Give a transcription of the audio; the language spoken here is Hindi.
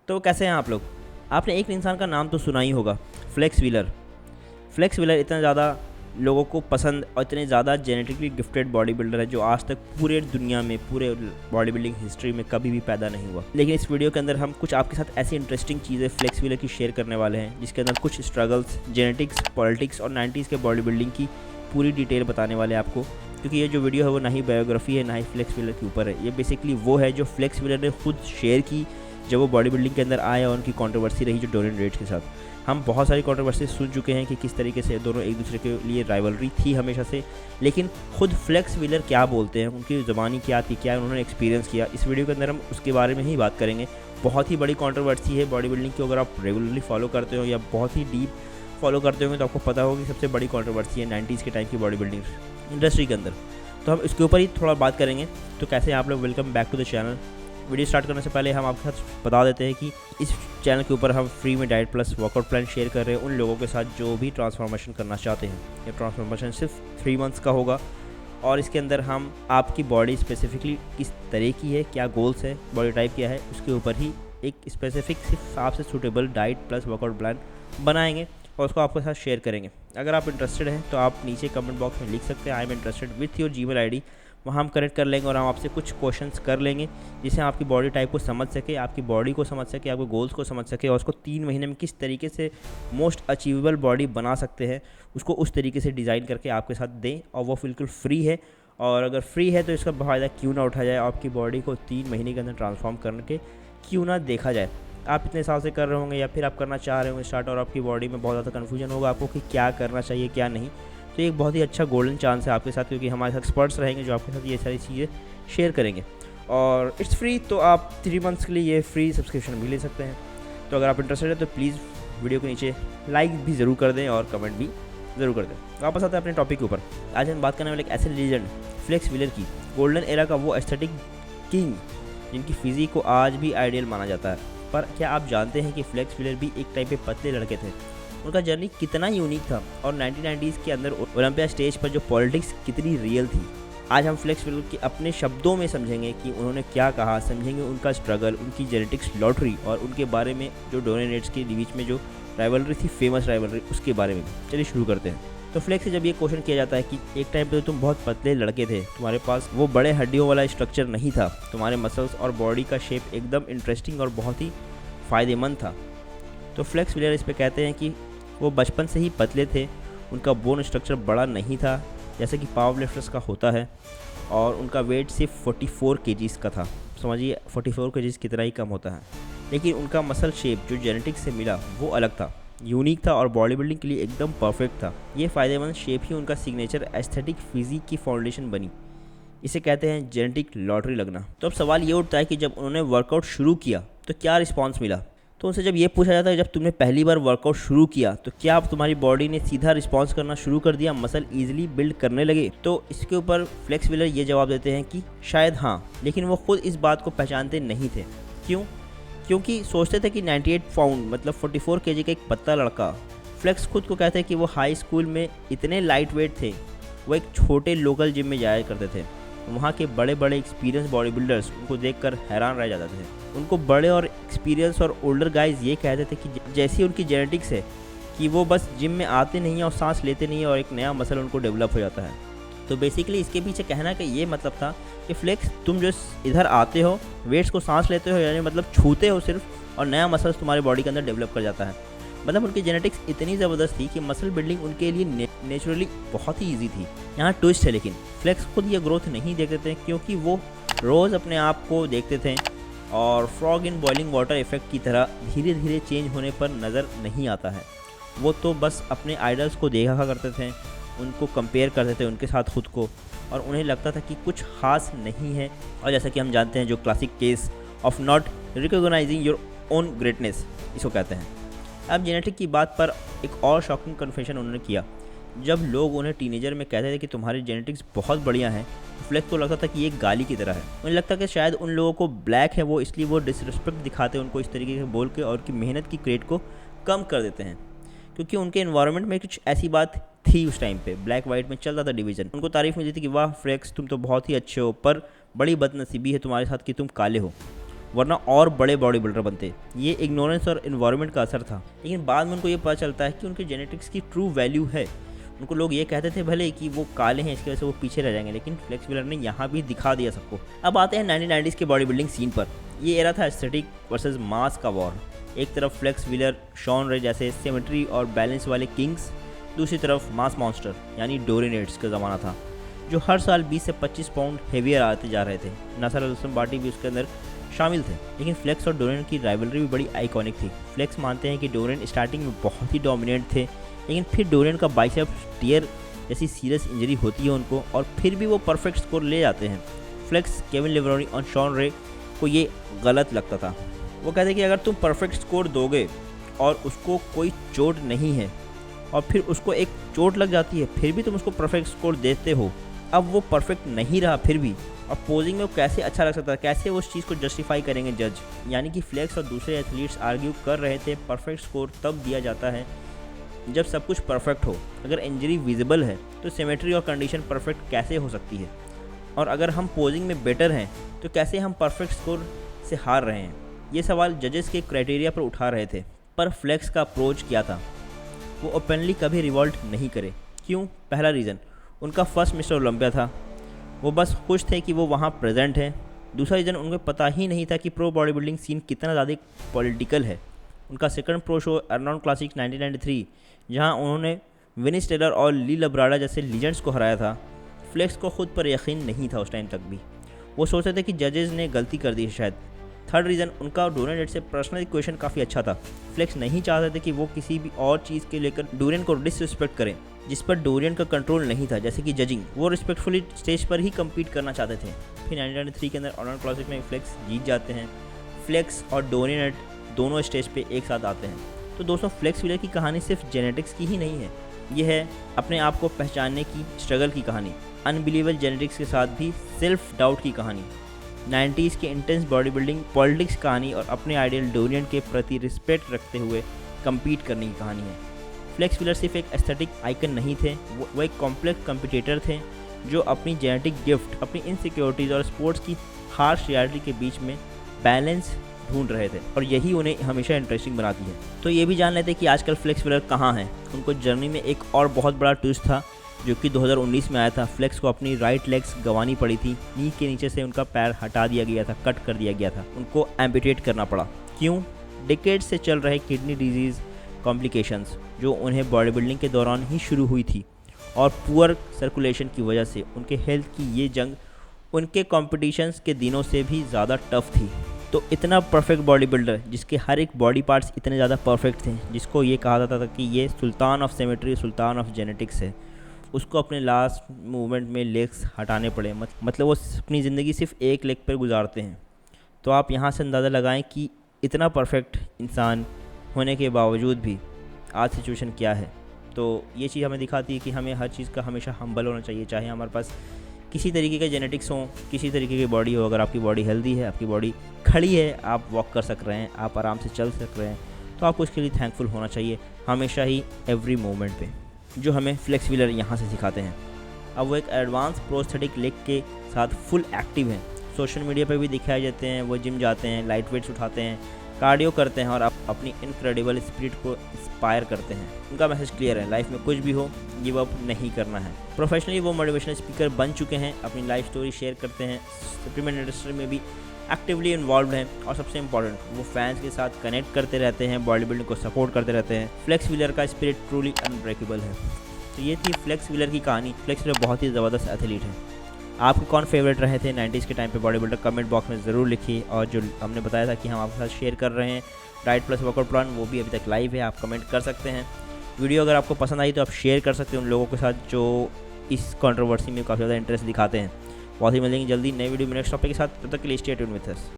तो कैसे हैं आप लोग। आपने एक इंसान का नाम तो सुना ही होगा, फ्लेक्स व्हीलर। फ्लेक्स व्हीलर इतना ज़्यादा लोगों को पसंद और इतने ज़्यादा जेनेटिकली गिफ्टेड बॉडी बिल्डर है जो आज तक पूरे दुनिया में, पूरे बॉडी बिल्डिंग हिस्ट्री में कभी भी पैदा नहीं हुआ। लेकिन इस वीडियो के अंदर हम कुछ आपके साथ ऐसी इंटरेस्टिंग चीज़ें फ्लेक्स व्हीलर की शेयर करने वाले हैं जिसके अंदर कुछ स्ट्रगल्स, जेनेटिक्स, पॉलिटिक्स और 90s के बॉडी बिल्डिंग की पूरी डिटेल बताने वाले हैं आपको। क्योंकि ये जो वीडियो है वो ना ही बायोग्राफी है ना ही फ्लेक्स व्हीलर के ऊपर है, ये बेसिकली वो है जो फ्लेक्स व्हीलर ने खुद शेयर की जब वो बॉडी बिल्डिंग के अंदर आए और उनकी कंट्रोवर्सी रही जो डोरियन रेड्स के साथ। हम बहुत सारी कंट्रोवर्सी सुन चुके हैं कि किस तरीके से दोनों एक दूसरे के लिए राइवलरी थी हमेशा से, लेकिन खुद फ्लेक्स व्हीलर क्या बोलते हैं, उनकी ज़बानी क्या थी, क्या उन्होंने एक्सपीरियंस किया, इस वीडियो के अंदर हम उसके बारे में ही बात करेंगे। बहुत ही बड़ी कंट्रोवर्सी है बॉडी बिल्डिंग की, अगर आप रेगुलरली फॉलो करते हो या बहुत ही डीप फॉलो करते होंगे तो आपको पता होगा कि सबसे बड़ी कंट्रोवर्सी है 90s के टाइम की बॉडी बिल्डिंग इंडस्ट्री के अंदर। तो हम इसके ऊपर ही थोड़ा बात करेंगे। तो कैसे आप लोग, welcome back to the channel. Video start करने से पहले हम आपके साथ बता देते हैं कि इस चैनल के ऊपर हम फ्री में diet plus workout plan share कर रहे हैं उन लोगों के साथ जो भी ट्रांसफॉर्मेशन करना चाहते हैं। ये ट्रांसफॉर्मेशन सिर्फ 3 मंथ्स का होगा और इसके अंदर हम आपकी बॉडी स्पेसिफिकली किस तरह की है, क्या गोल्स है, बॉडी टाइप क्या है, उसके ऊपर ही एक स्पेसिफिक सिर्फ आपसे suitable diet plus workout plan बनाएंगे और उसको आपके साथ शेयर करेंगे। अगर आप इंटरेस्टेड हैं तो आप नीचे कमेंट बॉक्स में लिख सकते हैं I am interested with your Gmail ID. वहाँ हम कनेक्ट कर लेंगे और हम आपसे कुछ क्वेश्चंस कर लेंगे जिससे आपकी बॉडी टाइप को समझ सके, आपकी बॉडी को समझ सके, आपके गोल्स को समझ सके और उसको 3 महीने में किस तरीके से मोस्ट अचीवेबल बॉडी बना सकते हैं उसको उस तरीके से डिज़ाइन करके आपके साथ दें। और वो बिल्कुल फ्री है और अगर फ्री है तो इसका फ़ायदा क्यों ना उठाया जाए, आपकी बॉडी को 3 महीने के अंदर ट्रांसफॉर्म करके क्यों ना देखा जाए। आप इतने साल से कर रहे होंगे या फिर आप करना चाह रहे होंगे स्टार्ट और आपकी बॉडी में बहुत ज़्यादा कन्फ्यूजन होगा आपको कि क्या करना चाहिए क्या नहीं, तो एक बहुत ही अच्छा गोल्डन चांस है आपके साथ क्योंकि हमारे साथ एक्सपर्ट्स रहेंगे जो आपके साथ ये सारी चीज़ें शेयर करेंगे और इट्स फ्री। तो आप 3 मंथ्स के लिए ये फ्री सब्सक्रिप्शन भी ले सकते हैं। तो अगर आप इंटरेस्टेड है तो प्लीज़ वीडियो के नीचे लाइक भी ज़रूर कर दें और कमेंट भी ज़रूर कर दें। वापस आते हैं अपने टॉपिक के ऊपर। आज हम बात करने वाले एक ऐसे लीजेंड फ्लेक्स व्हीलर की, गोल्डन एरा का वो एस्थेटिक किंग जिनकी फिजिक को आज भी आइडियल माना जाता है। पर क्या आप जानते हैं कि फ्लेक्स व्हीलर भी एक टाइप पे पतले लड़के थे? उनका जर्नी कितना यूनिक था और 1990s के अंदर ओलंपिया स्टेज पर जो पॉलिटिक्स कितनी रियल थी। आज हम फ्लेक्स व्हीलर के अपने शब्दों में समझेंगे कि उन्होंने क्या कहा, समझेंगे उनका स्ट्रगल, उनकी जेनेटिक्स लॉटरी और उनके बारे में जो डोरियन रेड्स के बीच में जो राइवलरी थी, फेमस राइवलरी, उसके बारे में। चलिए शुरू करते हैं। तो फ्लेक्स से जब ये क्वेश्चन किया जाता है कि एक टाइम पे तो तुम बहुत पतले लड़के थे, तुम्हारे पास वो बड़े हड्डियों वाला स्ट्रक्चर नहीं था, तुम्हारे मसल्स और बॉडी का शेप एकदम इंटरेस्टिंग और बहुत ही फ़ायदेमंद था, तो फ्लेक्स व्हीलर इस पे कहते हैं कि वो बचपन से ही पतले थे, उनका बोन स्ट्रक्चर बड़ा नहीं था जैसे कि पावर लिफ्टर्स का होता है और उनका वेट सिर्फ 44 केजीज़ का था। समझिए 44 केजीज़ कितना ही कम होता है। लेकिन उनका मसल शेप जो जेनेटिक्स से मिला वो अलग था, यूनिक था और बॉडी बिल्डिंग के लिए एकदम परफेक्ट था। ये फ़ायदेमंद शेप ही उनका सिग्नेचर एस्थेटिक फिजिक की फाउंडेशन बनी। इसे कहते हैं जेनेटिक लॉटरी लगना। तो अब सवाल ये उठता है कि जब उन्होंने वर्कआउट शुरू किया तो क्या रिस्पॉन्स मिला। तो उनसे जब ये पूछा जाता है जब तुमने पहली बार वर्कआउट शुरू किया तो क्या अब तुम्हारी बॉडी ने सीधा रिस्पॉन्स करना शुरू कर दिया, मसल ईजिली बिल्ड करने लगे? तो इसके ऊपर फ्लेक्स व्हीलर ये जवाब देते हैं कि शायद हाँ, लेकिन वो खुद इस बात को पहचानते नहीं थे। क्यों? क्योंकि सोचते थे कि 98 पाउंड मतलब 44 केजी का एक पतला लड़का। फ्लेक्स खुद को कहते हैं कि वो हाई स्कूल में इतने लाइट वेट थे, वो एक छोटे लोकल जिम में जाया करते थे। वहाँ के बड़े बड़े एक्सपीरियंस बॉडी बिल्डर्स उनको देखकर हैरान रह जाते थे। उनको बड़े और एक्सपीरियंस और ओल्डर गाइज ये कहते थे कि जैसी उनकी जेनेटिक्स है कि वो बस जिम में आते नहीं हैं और सांस लेते नहीं हैं और एक नया मसल उनको डेवलप हो जाता है। तो बेसिकली इसके पीछे कहना का ये मतलब था कि फ्लेक्स तुम जो इधर आते हो, वेट्स को सांस लेते हो, यानी मतलब छूते हो सिर्फ और नया मसल्स तुम्हारी बॉडी के अंदर डेवलप कर जाता है। मतलब उनकी जेनेटिक्स इतनी ज़बरदस्त थी कि मसल बिल्डिंग उनके लिए नेचुरली बहुत ही ईजी थी। यहाँ ट्विस्ट है, लेकिन फ्लेक्स खुद ये ग्रोथ नहीं देखते थे क्योंकि वो रोज़ अपने आप को देखते थे और frog in boiling water effect की तरह धीरे धीरे चेंज होने पर नज़र नहीं आता है। वो तो बस अपने आइडल्स को देखा करते थे, उनको कंपेयर करते थे उनके साथ खुद को और उन्हें लगता था कि कुछ खास नहीं है। और जैसा कि हम जानते हैं जो classic case of not recognising your own greatness, इसको कहते हैं। अब जेनेटिक की बात पर एक और शॉकिंग कन्फेशन उन्होंने किया। जब लोग उन्हें टीनेजर में कहते थे कि तुम्हारी जेनेटिक्स बहुत बढ़िया है, तो फ्लेक्स को लगता था कि ये गाली की तरह है। उन्हें लगता कि शायद उन लोगों को ब्लैक है वो, इसलिए वो डिसरिस्पेक्ट दिखाते हैं उनको इस तरीके से बोल के और उनकी मेहनत की क्रेडिट को कम कर देते हैं। क्योंकि उनके एनवायरनमेंट में कुछ ऐसी बात थी उस टाइम पे, ब्लैक वाइट में चल रहा था डिवीज़न। उनको तारीफ मिलती थी कि वाह फ्लेक्स तुम तो बहुत ही अच्छे हो, पर बड़ी बदनसीबी है तुम्हारे साथ कि तुम काले हो। वरना और बड़े बॉडी बिल्डर बनते। ये इग्नोरेंस और इन्वायरमेंट का असर था, लेकिन बाद में उनको ये पता चलता है कि उनके जेनेटिक्स की ट्रू वैल्यू है। उनको लोग ये कहते थे भले कि वो काले हैं इसकी वजह से वो पीछे रह जाएंगे, लेकिन फ्लेक्स व्हीलर ने यहाँ भी दिखा दिया सबको। अब आते हैं 1990s के बॉडी बिल्डिंग सीन पर। ये एरा था एस्थेटिक वर्सेस मास का वॉर। एक तरफ फ्लेक्स व्हीलर, शॉन रे जैसे सिमेट्री और बैलेंस वाले किंग्स, दूसरी तरफ मास मॉन्स्टर यानी डोरिनेट्स का ज़माना था, जो हर साल 20 से 25 पाउंड हेवियर आते जा रहे थे। नसर अल बाटी भी उसके अंदर शामिल थे। लेकिन फ्लेक्स और डोरेन की राइवलरी भी बड़ी आइकॉनिक थी। फ्लेक्स मानते हैं कि डोरेन स्टार्टिंग में बहुत ही डोमिनेंट थे, लेकिन फिर डोरेन का बाइसेप टियर जैसी सीरियस इंजरी होती है उनको, और फिर भी वो परफेक्ट स्कोर ले जाते हैं। फ्लेक्स, केविन लेब्रोनी और शॉन रे को ये गलत लगता था। वो कहते कि अगर तुम परफेक्ट स्कोर दोगे और उसको कोई चोट नहीं है और फिर उसको एक चोट लग जाती है, फिर भी तुम उसको परफेक्ट स्कोर देते हो, अब वो परफेक्ट नहीं रहा फिर भी, और पोजिंग में वो कैसे अच्छा लग सकता है, कैसे वो उस चीज़ को जस्टिफाई करेंगे जज। यानी कि फ्लेक्स और दूसरे एथलीट्स आर्ग्यू कर रहे थे परफेक्ट स्कोर तब दिया जाता है जब सब कुछ परफेक्ट हो। अगर इंजरी विजिबल है तो सिमेट्री और कंडीशन परफेक्ट कैसे हो सकती है, और अगर हम पोजिंग में बेटर हैं तो कैसे हम परफेक्ट स्कोर से हार रहे हैं। ये सवाल जजेस के क्राइटेरिया पर उठा रहे थे। पर फ्लेक्स का अप्रोच क्या था? वो ओपनली कभी रिवॉल्ट नहीं करे। क्यों? पहला रीज़न, उनका फर्स्ट मिस्टर ओलंपिया था, वो बस खुश थे कि वो वहाँ प्रेजेंट है। दूसरा रीज़न, उनको पता ही नहीं था कि प्रो बॉडी बिल्डिंग सीन कितना ज़्यादा पॉलिटिकल है। उनका second pro show Arnold classic 1993, जहाँ उन्होंने विनिस टेलर और ली लब्राडा जैसे लीजेंड्स को हराया था, फ्लेक्स को खुद पर यकीन नहीं था उस टाइम तक भी। वो सोचते थे कि जजेस ने गलती कर दी है शायद। थर्ड रीज़न, उनका डोरेन से पर्सनल इक्वेशन काफ़ी अच्छा था। फ्लेक्स नहीं चाहते थे कि वो किसी भी और चीज़ के लेकर डोरियन को डिसरिस्पेक्ट करें जिस पर डोरियन का कंट्रोल नहीं था, जैसे कि जजिंग। वो रिस्पेक्टफुली स्टेज पर ही कम्पीट करना चाहते थे। फिर 1993 के अंदर अर्नोल्ड क्लासिक में फ्लेक्स जीत जाते हैं। फ्लेक्स और डोरियन दोनों स्टेज पे एक साथ आते हैं। तो दोस्तों, फ्लेक्स व्हीलर की कहानी सिर्फ जेनेटिक्स की ही नहीं है, ये है अपने आप को पहचानने की स्ट्रगल की कहानी, अनबिलीवेबल जेनेटिक्स के साथ भी सेल्फ डाउट की कहानी, 90s के इंटेंस बॉडी बिल्डिंग पॉलिटिक्स कहानी, और अपने आइडियल डोरियन के प्रति रिस्पेक्ट रखते हुए कम्पीट करने की कहानी है। फ्लेक्स व्हीलर सिर्फ एक एस्थेटिक आइकन नहीं थे, वो एक कॉम्प्लेक्स कम्पिटिटर थे जो अपनी जेनेटिक गिफ्ट, अपनी इनसिक्योरिटीज़ और स्पोर्ट्स की हार्श रियलिटी के बीच में बैलेंस ढूंढ रहे थे, और यही उन्हें हमेशा इंटरेस्टिंग बनाती है। तो ये भी जान लेते कि आजकल फ्लेक्स व्हीलर कहाँ हैं। उनको जर्नी में एक और बहुत बड़ा ट्विस्ट था जो कि 2019 में आया था। फ्लेक्स को अपनी राइट लेग्स गंवानी पड़ी थी, नी के नीचे से उनका पैर हटा दिया गया था, कट कर दिया गया था, उनको एम्पुटेट करना पड़ा। क्यों? डिकेड्स से चल रहे किडनी डिजीज़ कॉम्प्लिकेशंस जो उन्हें बॉडी बिल्डिंग के दौरान ही शुरू हुई थी, और पुअर सर्कुलेशन की वजह से उनके हेल्थ की ये जंग उनके कॉम्पिटिशन्स के दिनों से भी ज़्यादा टफ थी। तो इतना परफेक्ट बॉडी बिल्डर जिसके हर एक बॉडी पार्ट्स इतने ज़्यादा परफेक्ट थे, जिसको ये कहा जाता था कि ये sultan of symmetry, sultan of genetics है, उसको अपने लास्ट मूवमेंट में लेग्स हटाने पड़े। मतलब वो अपनी ज़िंदगी सिर्फ एक लेग पर गुजारते हैं। तो आप यहाँ से अंदाज़ा लगाएं कि इतना परफेक्ट इंसान होने के बावजूद भी आज सिचुएशन क्या है। तो ये चीज़ हमें दिखाती है कि हमें हर चीज़ का हमेशा हम्बल होना चाहिए, चाहे हमारे पास किसी तरीके के जेनेटिक्स हों, किसी तरीके की बॉडी हो। अगर आपकी बॉडी हेल्दी है, आपकी बॉडी खड़ी है, आप वॉक कर सक रहे हैं, आप आराम से चल सक रहे हैं, तो आपको इसके लिए थैंकफुल होना चाहिए हमेशा ही, एवरी मोमेंट पे, जो हमें फ्लेक्स व्हीलर यहाँ से सिखाते हैं। अब वो एक एडवांस प्रोस्थेटिक लेग के साथ फुल एक्टिव हैं, सोशल मीडिया पे भी दिखाए जाते हैं। वो जिम जाते हैं, लाइट वेट्स उठाते हैं, कार्डियो करते हैं और अपनी इनक्रेडिबल स्पिरिट को इंस्पायर करते हैं। उनका मैसेज क्लियर है, लाइफ में कुछ भी हो गिव अप नहीं करना है। प्रोफेशनली वो मोटिवेशनल स्पीकर बन चुके हैं, अपनी लाइफ स्टोरी शेयर करते हैं, सप्लीमेंट इंडस्ट्री में भी एक्टिवली इन्वॉल्व हैं, और सबसे इंपॉर्टेंट वो फैंस के साथ कनेक्ट करते रहते हैं, बॉडी बिल्डिंग को सपोर्ट करते रहते हैं। फ्लेक्स व्हीलर का स्पिरिट ट्रूली अनब्रेकेबल है। तो ये थी फ्लेक्स व्हीलर की कहानी। फ्लेक्स व्हीलर बहुत ही ज़बरदस्त एथलीट है। आपके कौन फेवरेट रहे थे 90s के टाइम पे बॉडी बिल्डर? कमेंट बॉक्स में ज़रूर लिखिए। और जो हमने बताया था कि हम आपके साथ शेयर कर रहे हैं डाइट प्लस वर्कआउट प्लान, वो भी अभी तक लाइव है, आप कमेंट कर सकते हैं। वीडियो अगर आपको पसंद आई तो आप शेयर कर सकते हैं उन लोगों के साथ जो इस कंट्रोवर्सी में काफ़ी ज़्यादा इंटरेस्ट दिखाते हैं। बहुत ही मिलेंगे जल्दी नई वीडियो में नेक्स्ट टॉपिक के साथ। तब तक के लिए स्टे ट्यून्ड विद अस।